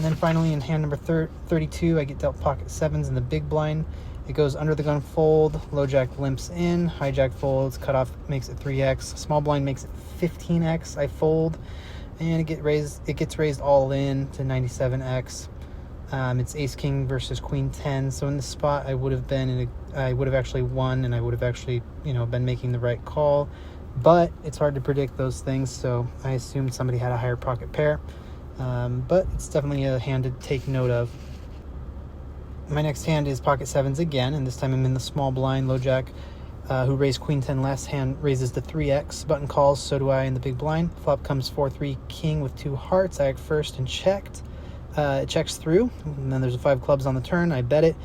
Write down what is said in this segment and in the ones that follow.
And then finally in hand number 32, I get dealt pocket sevens in the big blind. It goes under the gun fold, low jack limps in, hijack folds, cutoff makes it 3x, small blind makes it 15x. I fold, and it gets raised all in to 97x. It's ace king versus queen 10. So in this spot, I would have actually won, and I would have actually, been making the right call. But it's hard to predict those things, so I assumed somebody had a higher pocket pair. But it's definitely a hand to take note of. My next hand is pocket sevens again, and this time I'm in the small blind. Low jack, who raised queen 10 last hand, raises to 3x. Button calls, so do I in the big blind. Flop comes 4-3 king with 2 hearts. I act first and checked. It checks through, and then there's a 5 clubs on the turn. I bet it.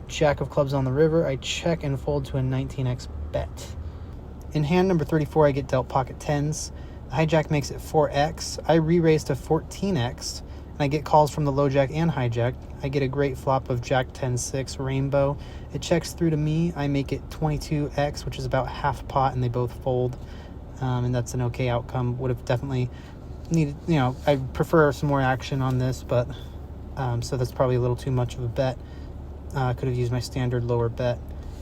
Jack of clubs on the river. I check and fold to a 19x bet. In hand number 34, I get dealt pocket tens. The hijack makes it 4x. I re-raise to 14x, and I get calls from the low jack and hijack. I get a great flop of jack 10-6 rainbow. It checks through to me. I make it 22x, which is about half pot, and they both fold. And that's an okay outcome. Would have definitely needed, I prefer some more action on this, but so that's probably a little too much of a bet. Could have used my standard lower bet,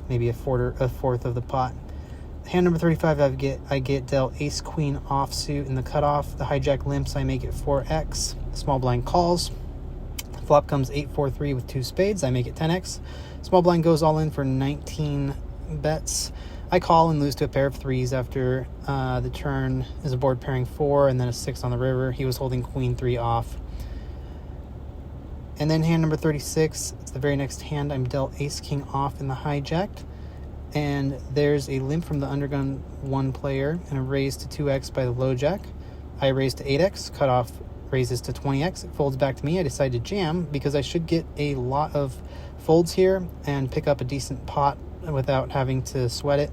maybe a fourth of the pot. Hand number 35, I get dealt ace queen offsuit in the cutoff. The hijack limps, I make it 4x. Small blind calls. Flop comes 8-4-3 with 2 spades. I make it 10x. Small blind goes all in for 19 bets. I call and lose to a pair of threes after the turn is a board pairing 4 and then a 6 on the river. He was holding queen 3 off. And then hand number 36, it's the very next hand. I'm dealt ace king off in the hijacked. And there's a limp from the undergun 1 player and a raise to 2x by the low jack. I raise to 8x, cutoff raises to 20x. It folds back to me. I decide to jam because I should get a lot of folds here and pick up a decent pot without having to sweat it.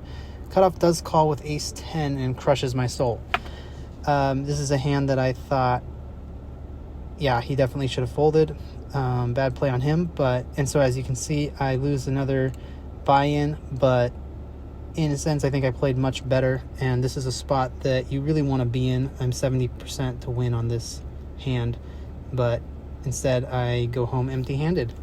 Cutoff does call with ace 10 and crushes my soul. This is a hand that I thought, he definitely should have folded. Bad play on him, and so as you can see, I lose another buy-in, but in a sense, I think I played much better, and this is a spot that you really want to be in. I'm 70% to win on this hand, but instead I go home empty-handed.